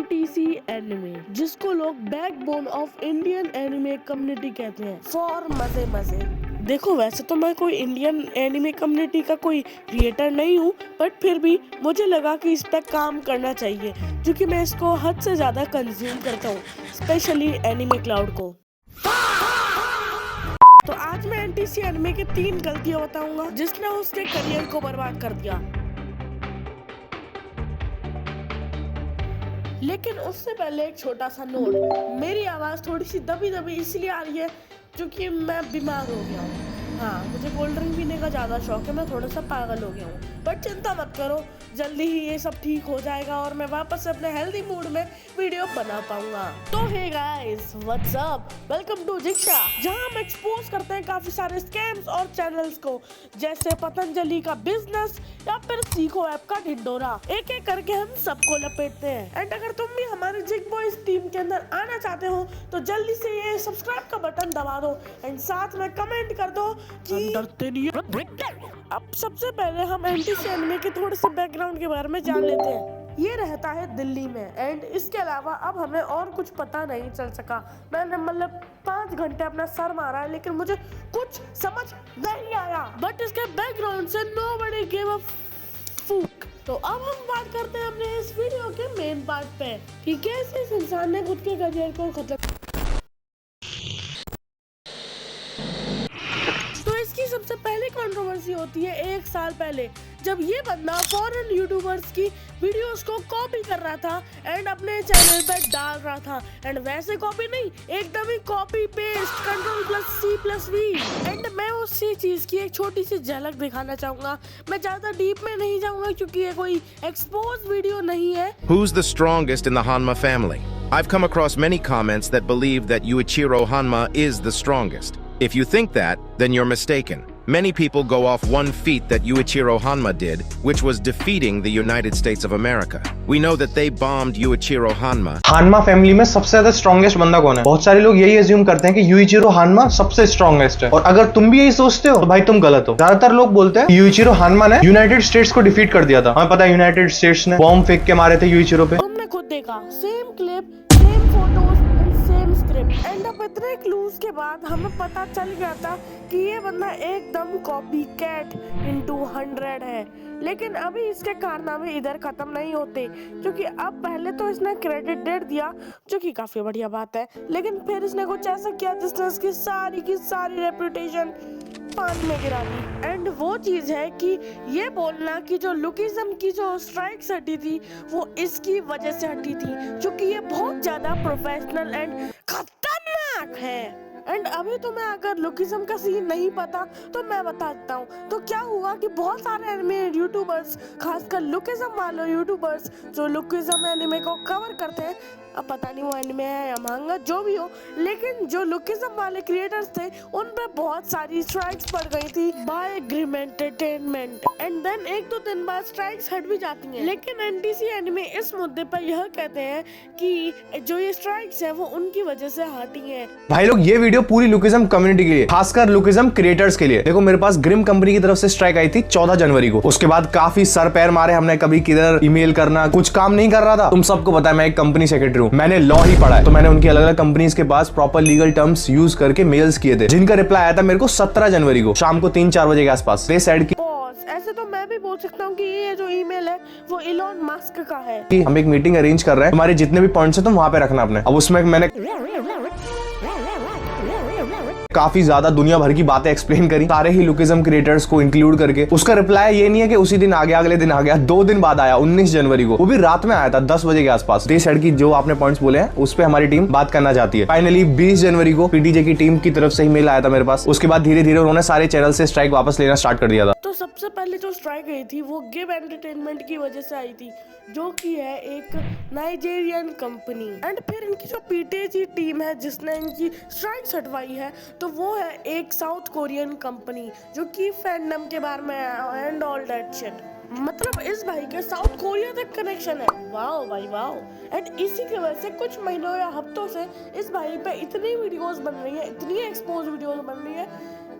NTC anime, जिसको लोग backbone of Indian anime community कहते हैं। फॉर मजे मजे। देखो वैसे तो मैं कोई इंडियन एनिमे कम्युनिटी का कोई क्रिएटर नहीं हूँ, बट फिर भी मुझे लगा कि इस पर काम करना चाहिए क्योंकि मैं इसको हद से ज्यादा कंज्यूम करता हूँ, स्पेशली एनिमे क्लाउड को। तो आज मैं एनटीसी एनिमे की 3 गलतियां बताऊंगा जिसने उसके करियर को बर्बाद कर दिया। लेकिन उससे पहले एक छोटा सा नोट, मेरी आवाज थोड़ी सी दबी दबी इसलिए आ रही है क्योंकि मैं बीमार हो गया हूँ। हाँ, मुझे कोल्ड ड्रिंक पीने का ज़्यादा शौक है, मैं थोड़ा सा पागल हो गया हूँ, बट चिंता मत करो, जल्दी ही ये सब ठीक हो जाएगा और मैं वापस से अपने हेल्दी मूड में वीडियो बना पाऊंगा। तो hey guys, what's up, welcome to जिक्शा, जहां हम एक्सपोज करते हैं काफी सारे स्कैम्स और चैनल्स को, जैसे पतंजलि का बिजनेस या फिर सीखो ऐप का ढिंडोरा। एक एक करके हम सबको लपेटते हैं। एंड अगर तुम भी हमारे जिग बॉयज टीम के अंदर आना चाहते हो तो जल्दी से ये सब्सक्राइब का बटन दबा दो एंड साथ में कमेंट कर दो कि डरते नहीं है। अब सबसे पहले हम एनटीसी एनिमे के थोड़े से बैकग्राउंड के बारे में जान लेते हैं। ये रहता है दिल्ली में एंड इसके अलावा अब हमें और कुछ पता नहीं चल सका। मैंने मतलब 5 घंटे अपना सर मारा है लेकिन मुझे कुछ समझ नहीं आया, बट इसके बैकग्राउंड से नोबडी गिव अ फूक। तो अब हम बात करते हैं अपने इस वीडियो के मेन पार्ट पे कि कैसे इस इंसान ने खुद के करियर को खत्म। सबसे पहले कंट्रोवर्सी होती है 1 साल पहले, जब ये बंदा फॉरेन यूट्यूबर्स की वीडियोस को कॉपी कर रहा था एंड अपने चैनल पे डाल रहा था। एंड वैसे कॉपी नहीं, एकदम ही कॉपी पेस्ट, Ctrl+C+V। एंड मैं उसी चीज की एक छोटी सी झलक दिखाना चाहूंगा। मैं ज्यादा डीप में नहीं जाऊंगा क्योंकि ये कोई एक्सपोज वीडियो नहीं है। Who's the strongest in the Hanma family? I've come across many comments that believe that Yuichiro Hanma is the strongest. If you think that, then you're mistaken. Many people go off one feat that Yuichiro Hanma did, which was defeating the United States of America. We know that they bombed Yuichiro Hanma. हानमा family में सबसे ज्यादा strongest बंदा कौन है? बहुत सारे लोग यही अज्यूम करते हैं कि यूइचिरो हानमा सबसे स्ट्रॉन्गेस्ट है, और अगर तुम भी यही सोचते हो तो भाई तुम गलत हो। ज्यादातर लोग बोलते हैं यूइचिरो हानमा ने यूनाइटेड स्टेट्स को डिफीट कर दिया था। हमें पता है यूनाइटेड स्टेट्स ने बॉम्ब फेंक के मारे थे यूइचिरो पे। तुमने खुद देखा, same clip, same photos and same script. And अब इतने क्लूज के बाद हमें पता चल गया था कि ये बंदा एकदम कॉपी कैट इनटू 100 है। लेकिन अभी इसके कारनामे इधर खत्म नहीं होते, क्योंकि अब पहले तो इसने क्रेडिट दे दिया, जो कि काफी बढ़िया बात है, लेकिन फिर इसने कुछ ऐसा किया जिसने उसकी सारी की सारी रेपुटेशन पानी में गिरा दी। एंड वो चीज है कि ये बोलना कि जो लुकिज्म की जो स्ट्राइक्स हटी थी वो इसकी वजह से हटी थी, क्योंकि ये बहुत ज्यादा प्रोफेशनल एंड खतरनाक है। एंड अभी तुम्हें अगर लुकिज्म का सीन नहीं पता तो मैं बता देता हूँ। तो क्या हुआ कि बहुत सारे एनिमे यूट्यूबर्स, खासकर लुकिज्म वाले यूट्यूबर्स जो लुकिज्म एनिमे को कवर करते हैं, अब पता नहीं वो एनिमे है या मांगा, जो भी हो, लेकिन जो लुकिज्म वाले क्रिएटर्स थे उन पे बहुत सारी स्ट्राइक्स पड़ गई थी by Grim entertainment. And then 1-2 दिन बाद स्ट्राइक्स हट भी जाती हैं, लेकिन एनटीसी एनिमे इस मुद्दे पर यह कहते हैं कि जो ये स्ट्राइक्स है वो उनकी वजह से हटी है। भाई लोग, ये वीडियो पूरी लुकिज्म कम्युनिटी के लिए, खासकर लुकिज्म क्रिएटर्स के लिए। देखो, मेरे पास ग्रिम कंपनी की तरफ से स्ट्राइक आई थी 14 जनवरी को। उसके बाद काफी सर पैर मारे हमने, कभी किधर ईमेल करना, कुछ काम नहीं कर रहा था। तुम सबको पता है मैं एक कंपनी सेक्रेटरी हूँ, मैंने लॉ ही पढ़ा है, तो मैंने उनकी अलग अलग कंपनीज के पास प्रॉपर लीगल टर्म्स यूज करके मेल्स किए थे, जिनका रिप्लाई आया था मेरे को 17 जनवरी को शाम को 3-4 बजे के आसपास। दे सेड कि ऐसे तो मैं भी बोल सकता हूँ कि ये जो ईमेल है वो इलॉन मस्क का है कि हम एक मीटिंग अरेंज कर रहे हैं, तुम्हारे जितने भी पॉइंट्स हैं तुम वहां पे रखना अपने। अब उसमें मैंने काफी ज्यादा दुनिया भर की बातें एक्सप्लेन करी, सारे ही लुकिज्म क्रिएटर्स को इंक्लूड करके। उसका रिप्लाई ये नहीं है कि उसी दिन आ गया, अगले दिन आ गया, 2 दिन बाद आया, 19 जनवरी को, वो भी रात में आया था 10 बजे के आसपास। दे सेड कि जो आपने पॉइंट्स बोले हैं उस पे हमारी टीम बात करना चाहती है। फाइनली 20 जनवरी को पीटीजे की टीम की तरफ से ही मेल आया था मेरे पास। उसके बाद धीरे धीरे उन्होंने सारे चैनल से स्ट्राइक वापस लेना स्टार्ट कर दिया था। तो सबसे पहले जो स्ट्राइक आई थी वो गिव एंटरटेनमेंट की वजह से आई थी, जो कि है एक नाइजेरियन कंपनी। एंड फिर इनकी जो पीटीजे टीम है जिसने इनकी स्ट्राइक्स हटवाई है, तो वो है एक साउथ कोरियन कंपनी जो कि फैंडम के बारे में है एंड ऑल दैट शिट। मतलब इस भाई के साउथ कोरिया तक कनेक्शन है। वाओ भाई वाओ। एंड इसी की वजह से कुछ महीनों या हफ्तों से इस भाई पे इतनी वीडियोस बन रही है, इतनी एक्सपोज वीडियोस बन रही है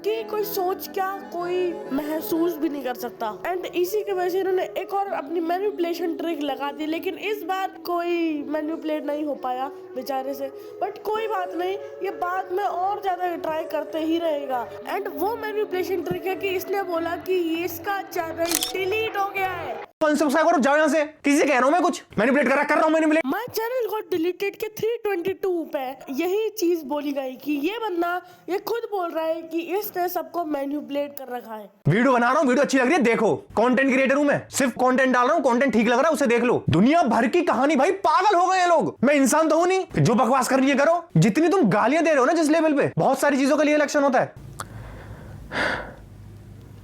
कि कोई सोच क्या कोई महसूस भी नहीं कर सकता। एंड इसी की वजह से इन्होंने एक और अपनी मैनिपुलेशन ट्रिक लगा दी, लेकिन इस बार कोई मैनिपुलेट नहीं हो पाया बेचारे से। बट कोई बात नहीं, ये बाद में और ज्यादा ट्राई करते ही रहेगा। एंड वो मैनिपुलेशन ट्रिक है कि इसने बोला कि इसका चैनल डिलीट हो गया है। सब्सक्राइब करो, जाओ यहाँ से। किसी से कह रहा हूँ मैं कुछ मैनिपुलेट कर रहा हूँ manipulate. My channel got deleted के 322 पे यही चीज बोली गई कि ये बंदा ये खुद बोल रहा है कि इसने सबको मैनिपुलेट कर रखा है। वीडियो बना रहा हूँ, वीडियो अच्छी लग रही है, देखो। कंटेंट क्रिएटर हूँ मैं, सिर्फ कंटेंट डाल रहा हूँ, कंटेंट ठीक लग रहा है उसे देख लो। दुनिया भर की कहानी भाई, पागल हो गए हैं लोग। मैं इंसान तो हूँ नहीं, जो बकवास करनी है करो। जितनी तुम गालियां दे रहे हो ना जिस लेवल पे, बहुत सारी चीजों के लिए इलेक्शन होता है।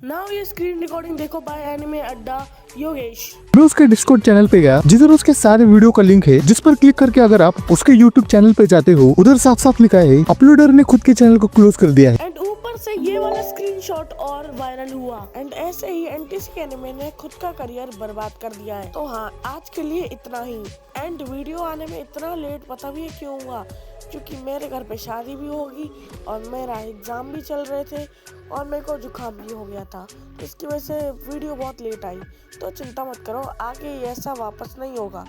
नाउ ये स्क्रीन रिकॉर्डिंग देखो बाय एनिमे अड्डा योगेश। मैं उसके डिस्कॉर्ड चैनल पे गया जिधर उसके सारे वीडियो का लिंक है, जिस पर क्लिक करके अगर आप उसके यूट्यूब चैनल पे जाते हो, उधर साफ साफ लिखा है अपलोडर ने खुद के चैनल को क्लोज कर दिया है। एंड ऊपर से ये वाला स्क्रीनशॉट और वायरल हुआ। एंड ऐसे ही एनटीसी एनिमे ने खुद का करियर बर्बाद कर दिया है। तो हाँ, आज के लिए इतना ही। एंड वीडियो आने में इतना लेट पता भी है क्यों हुआ, क्योंकि मेरे घर पे शादी भी होगी और मेरा एग्जाम भी चल रहे थे और मेरे को जुकाम भी हो गया था, तो इसकी वजह से वीडियो बहुत लेट आई। तो चिंता मत करो, आगे ऐसा वापस नहीं होगा।